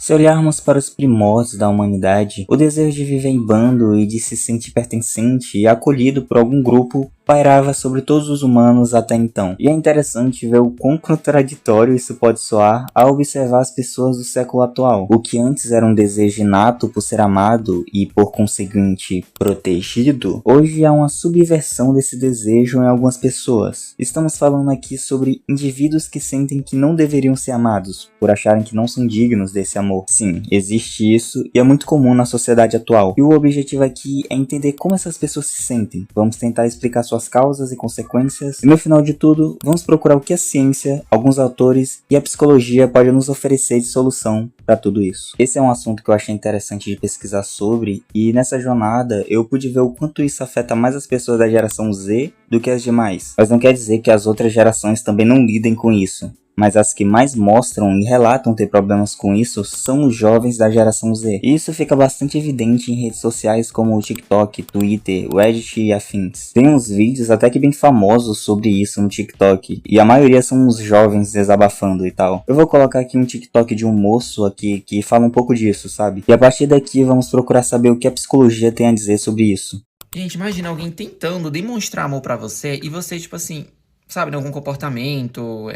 Se olharmos para os primórdios da humanidade, o desejo de viver em bando e de se sentir pertencente e acolhido por algum grupo pairava sobre todos os humanos até então. E é interessante ver o quão contraditório isso pode soar ao observar as pessoas do século atual. O que antes era um desejo inato por ser amado e, por conseguinte, protegido, hoje há uma subversão desse desejo em algumas pessoas. Estamos falando aqui sobre indivíduos que sentem que não deveriam ser amados, por acharem que não são dignos desse amor. Sim, existe isso e é muito comum na sociedade atual. E o objetivo aqui é entender como essas pessoas se sentem. Vamos tentar explicar suas causas e consequências, e no final de tudo, vamos procurar o que a ciência, alguns autores e a psicologia podem nos oferecer de solução para tudo isso. Esse é um assunto que eu achei interessante de pesquisar sobre, e nessa jornada eu pude ver o quanto isso afeta mais as pessoas da geração Z do que as demais. Mas não quer dizer que as outras gerações também não lidem com isso. Mas as que mais mostram e relatam ter problemas com isso são os jovens da geração Z. E isso fica bastante evidente em redes sociais como o TikTok, Twitter, Reddit e afins. Tem uns vídeos até que bem famosos sobre isso no TikTok, e a maioria são os jovens desabafando e tal. Eu vou colocar aqui um TikTok de um moço aqui que fala um pouco disso, sabe? E a partir daqui vamos procurar saber o que a psicologia tem a dizer sobre isso. Gente, imagina alguém tentando demonstrar amor pra você e você, tipo assim, sabe, em algum comportamento,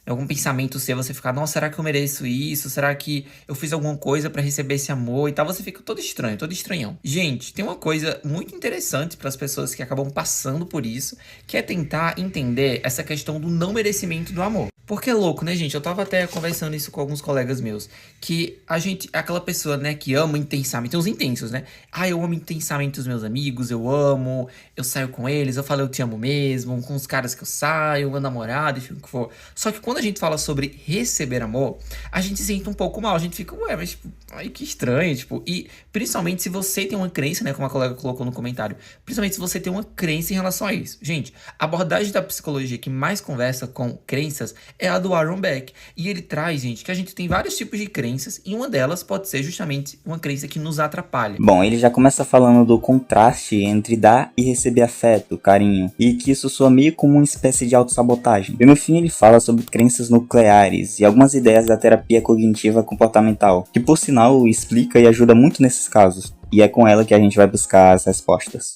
em algum pensamento seu, você ficar, nossa, será que eu mereço isso? Será que eu fiz alguma coisa pra receber esse amor e tal? Você fica todo estranho, todo estranhão. Gente, tem uma coisa muito interessante pras pessoas que acabam passando por isso, que é tentar entender essa questão do não merecimento do amor. Porque é louco, né, gente? Eu tava até conversando isso com alguns colegas meus, que a gente, aquela pessoa, né, que ama intensamente, tem os intensos, né? Ah, eu amo intensamente os meus amigos, eu saio com eles, eu falo eu te amo mesmo, com os caras que eu saio, meu namorado, enfim, o que for. Só que quando a gente fala sobre receber amor, a gente se sente um pouco mal, a gente fica, ué, mas tipo, ai, que estranho, tipo, e principalmente se você tem uma crença, né, como a colega colocou no comentário, principalmente se você tem uma crença em relação a isso. Gente, a abordagem da psicologia que mais conversa com crenças é a do Aaron Beck. E ele traz, gente, que a gente tem vários tipos de crenças e uma delas pode ser justamente uma crença que nos atrapalha. Bom, ele já começa falando do contraste entre dar e receber afeto, carinho, e que isso soa meio como uma espécie de autossabotagem. E no fim ele fala sobre crenças nucleares e algumas ideias da terapia cognitiva comportamental, que por sinal explica e ajuda muito nesses casos. E é com ela que a gente vai buscar as respostas.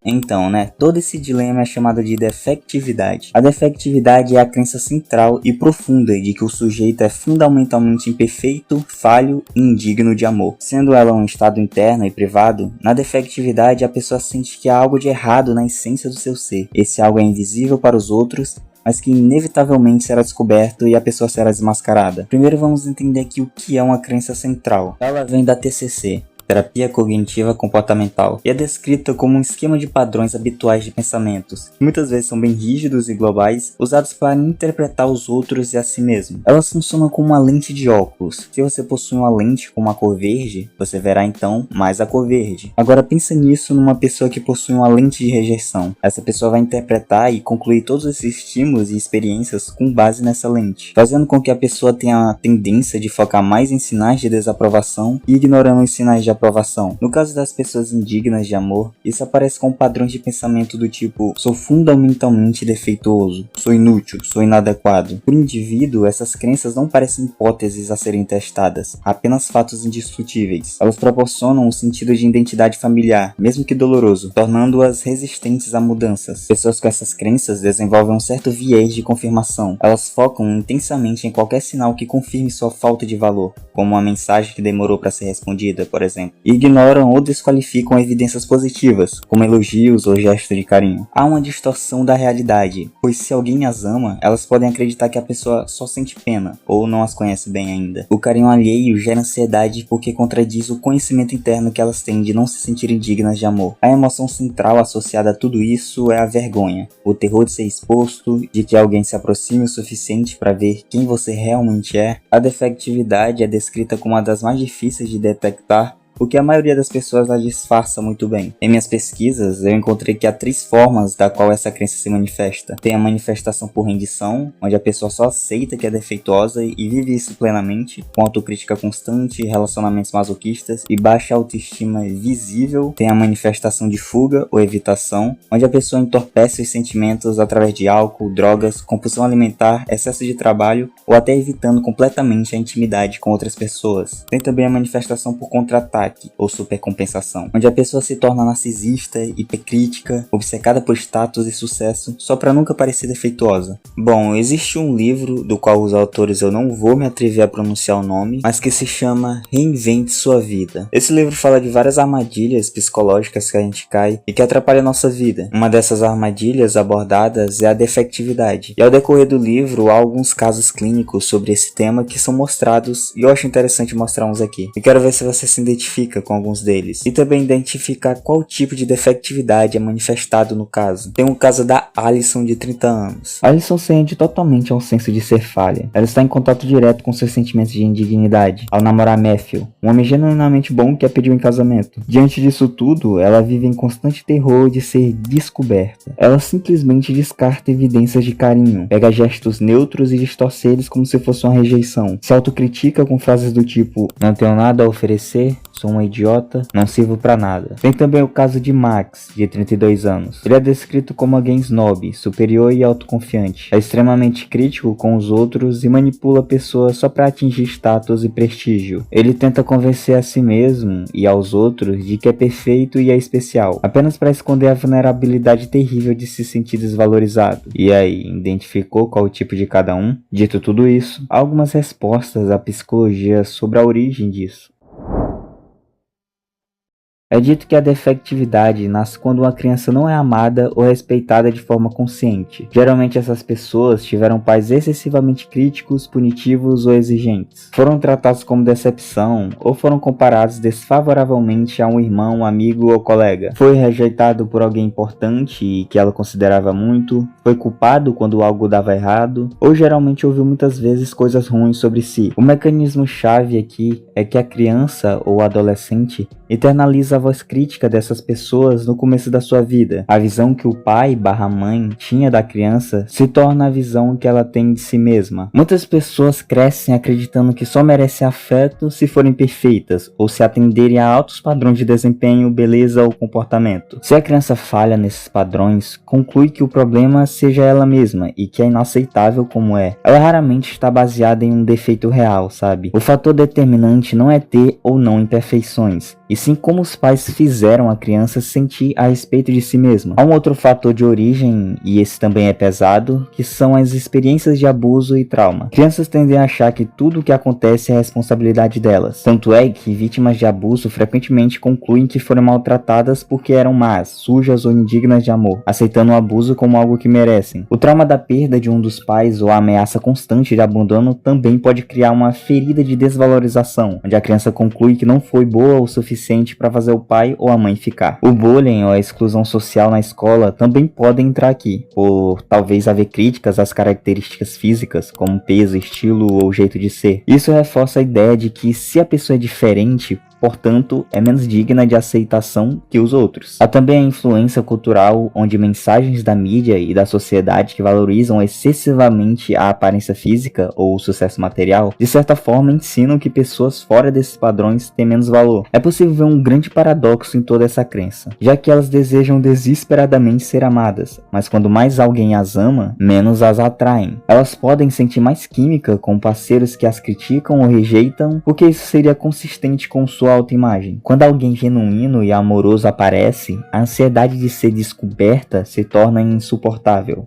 Então, né, todo esse dilema é chamado de defectividade. A defectividade é a crença central e profunda de que o sujeito é fundamentalmente imperfeito, falho e indigno de amor. Sendo ela um estado interno e privado, na defectividade a pessoa sente que há algo de errado na essência do seu ser. Esse algo é invisível para os outros, mas que inevitavelmente será descoberto e a pessoa será desmascarada. Primeiro vamos entender aqui o que é uma crença central. Ela vem da TCC, Terapia Cognitiva Comportamental, e é descrita como um esquema de padrões habituais de pensamentos, que muitas vezes são bem rígidos e globais, usados para interpretar os outros e a si mesmo. Elas funcionam como uma lente de óculos. Se você possui uma lente com uma cor verde, você verá então mais a cor verde. Agora pensa nisso numa pessoa que possui uma lente de rejeição. Essa pessoa vai interpretar e concluir todos esses estímulos e experiências com base nessa lente, fazendo com que a pessoa tenha a tendência de focar mais em sinais de desaprovação e ignorando os sinais de aprovação. No caso das pessoas indignas de amor, isso aparece com padrões de pensamento do tipo: sou fundamentalmente defeituoso, sou inútil, sou inadequado. Para o indivíduo, essas crenças não parecem hipóteses a serem testadas, apenas fatos indiscutíveis. Elas proporcionam um sentido de identidade familiar, mesmo que doloroso, tornando-as resistentes a mudanças. Pessoas com essas crenças desenvolvem um certo viés de confirmação. Elas focam intensamente em qualquer sinal que confirme sua falta de valor, como uma mensagem que demorou para ser respondida, por exemplo. E ignoram ou desqualificam evidências positivas, como elogios ou gestos de carinho. Há uma distorção da realidade, pois se alguém as ama, elas podem acreditar que a pessoa só sente pena, ou não as conhece bem ainda. O carinho alheio gera ansiedade porque contradiz o conhecimento interno que elas têm de não se sentirem dignas de amor. A emoção central associada a tudo isso é a vergonha, o terror de ser exposto, de que alguém se aproxime o suficiente para ver quem você realmente é. A defectividade é descrita como uma das mais difíceis de detectar, porque a maioria das pessoas a disfarça muito bem. Em minhas pesquisas, eu encontrei que há 3 formas da qual essa crença se manifesta. Tem a manifestação por rendição, onde a pessoa só aceita que é defeituosa e vive isso plenamente, com autocrítica constante, relacionamentos masoquistas e baixa autoestima visível. Tem a manifestação de fuga ou evitação, onde a pessoa entorpece os sentimentos através de álcool, drogas, compulsão alimentar, excesso de trabalho ou até evitando completamente a intimidade com outras pessoas. Tem também a manifestação por contra-ataque ou supercompensação, onde a pessoa se torna narcisista, hipercrítica, obcecada por status e sucesso só para nunca parecer defeituosa. Bom, existe um livro do qual os autores eu não vou me atrever a pronunciar o nome, mas que se chama Reinvente Sua Vida. Esse livro fala de várias armadilhas psicológicas que a gente cai e que atrapalham a nossa vida. Uma dessas armadilhas abordadas é a defectividade. E ao decorrer do livro há alguns casos clínicos sobre esse tema que são mostrados e eu acho interessante mostrar uns aqui. E quero ver se você se identifica com alguns deles. E também identificar qual tipo de defectividade é manifestado no caso. Tem o caso da Alison de 30 anos. Alison se rende totalmente ao senso de ser falha. Ela está em contato direto com seus sentimentos de indignidade ao namorar Matthew, um homem genuinamente bom que a pediu em casamento. Diante disso tudo, ela vive em constante terror de ser descoberta. Ela simplesmente descarta evidências de carinho, pega gestos neutros e distorce eles como se fosse uma rejeição. Se autocritica com frases do tipo: não tenho nada a oferecer, sou uma idiota, não sirvo pra nada. Tem também o caso de Max, de 32 anos. Ele é descrito como alguém snob, superior e autoconfiante. É extremamente crítico com os outros e manipula pessoas só pra atingir status e prestígio. Ele tenta convencer a si mesmo e aos outros de que é perfeito e é especial, apenas para esconder a vulnerabilidade terrível de se sentir desvalorizado. E aí, identificou qual o tipo de cada um? Dito tudo isso, há algumas respostas da psicologia sobre a origem disso. É dito que a defectividade nasce quando uma criança não é amada ou respeitada de forma consciente. Geralmente essas pessoas tiveram pais excessivamente críticos, punitivos ou exigentes. Foram tratados como decepção ou foram comparados desfavoravelmente a um irmão, amigo ou colega. Foi rejeitado por alguém importante e que ela considerava muito. Foi culpado quando algo dava errado. Ou geralmente ouviu muitas vezes coisas ruins sobre si. O mecanismo chave aqui é que a criança ou adolescente internaliza a voz crítica dessas pessoas no começo da sua vida. A visão que o pai/mãe tinha da criança se torna a visão que ela tem de si mesma. Muitas pessoas crescem acreditando que só merecem afeto se forem perfeitas ou se atenderem a altos padrões de desempenho, beleza ou comportamento. Se a criança falha nesses padrões, conclui que o problema seja ela mesma e que é inaceitável como é. Ela raramente está baseada em um defeito real, sabe? O fator determinante não é ter ou não imperfeições, e sim como os pais fizeram a criança sentir a respeito de si mesma. Há um outro fator de origem, e esse também é pesado, que são as experiências de abuso e trauma. Crianças tendem a achar que tudo o que acontece é responsabilidade delas. Tanto é que vítimas de abuso frequentemente concluem que foram maltratadas porque eram más, sujas ou indignas de amor, aceitando o abuso como algo que merecem. O trauma da perda de um dos pais ou a ameaça constante de abandono também pode criar uma ferida de desvalorização, onde a criança conclui que não foi boa o suficiente para fazer o pai ou a mãe ficar. O bullying ou a exclusão social na escola também podem entrar aqui, por talvez haver críticas às características físicas, como peso, estilo ou jeito de ser. Isso reforça a ideia de que se a pessoa é diferente, portanto, é menos digna de aceitação que os outros. Há também a influência cultural, onde mensagens da mídia e da sociedade que valorizam excessivamente a aparência física ou o sucesso material, de certa forma ensinam que pessoas fora desses padrões têm menos valor. É possível ver um grande paradoxo em toda essa crença, já que elas desejam desesperadamente ser amadas, mas quando mais alguém as ama, menos as atraem. Elas podem sentir mais química com parceiros que as criticam ou rejeitam, porque isso seria consistente com sua autoimagem. Quando alguém genuíno e amoroso aparece, a ansiedade de ser descoberta se torna insuportável.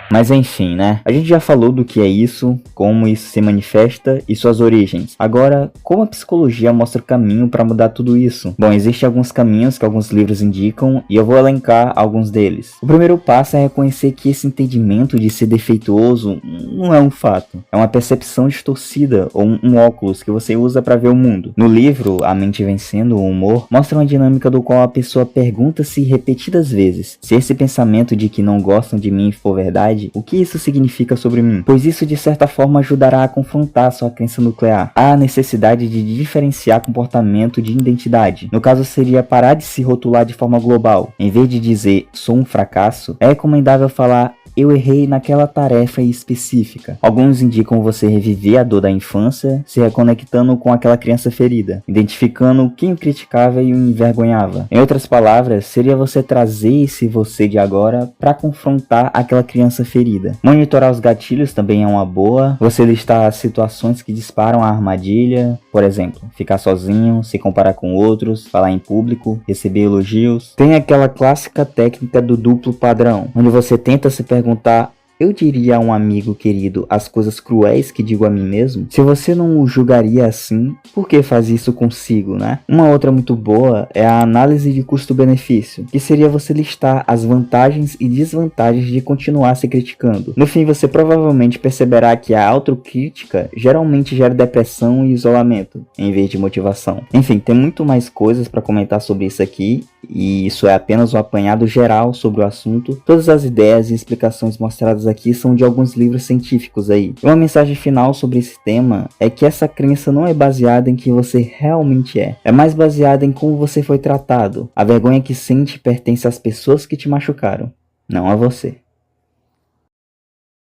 Mas enfim, né? A gente já falou do que é isso, como isso se manifesta e suas origens. Agora, como a psicologia mostra o caminho para mudar tudo isso? Bom, existem alguns caminhos que alguns livros indicam e eu vou elencar alguns deles. O primeiro passo é reconhecer que esse entendimento de ser defeituoso não é um fato. É uma percepção distorcida ou um óculos que você usa para ver o mundo. No livro A Mente Vencendo o Humor, mostra uma dinâmica do qual a pessoa pergunta-se repetidas vezes: se esse pensamento de que não gostam de mim for verdade, verdade, o que isso significa sobre mim? Pois isso de certa forma ajudará a confrontar sua crença nuclear. Há a necessidade de diferenciar comportamento de identidade. No caso seria parar de se rotular de forma global. Em vez de dizer sou um fracasso, é recomendável falar eu errei naquela tarefa específica. Alguns indicam você reviver a dor da infância, se reconectando com aquela criança ferida, identificando quem o criticava e o envergonhava. Em outras palavras, seria você trazer esse você de agora para confrontar aquela criança ferida. Monitorar os gatilhos também é uma boa. Você listar as situações que disparam a armadilha, por exemplo, ficar sozinho, se comparar com outros, falar em público, receber elogios. Tem aquela clássica técnica do duplo padrão, onde você tenta se perguntar: eu diria a um amigo querido as coisas cruéis que digo a mim mesmo? Se você não o julgaria assim, por que faz isso consigo, né? Uma outra muito boa é a análise de custo-benefício, que seria você listar as vantagens e desvantagens de continuar se criticando. No fim, você provavelmente perceberá que a autocrítica geralmente gera depressão e isolamento, em vez de motivação. Enfim, tem muito mais coisas para comentar sobre isso aqui, e isso é apenas um apanhado geral sobre o assunto. Todas as ideias e explicações mostradas aqui são de alguns livros científicos aí. E uma mensagem final sobre esse tema é que essa crença não é baseada em quem você realmente é mais baseada em como você foi tratado. A vergonha que sente pertence às pessoas que te machucaram, não a você.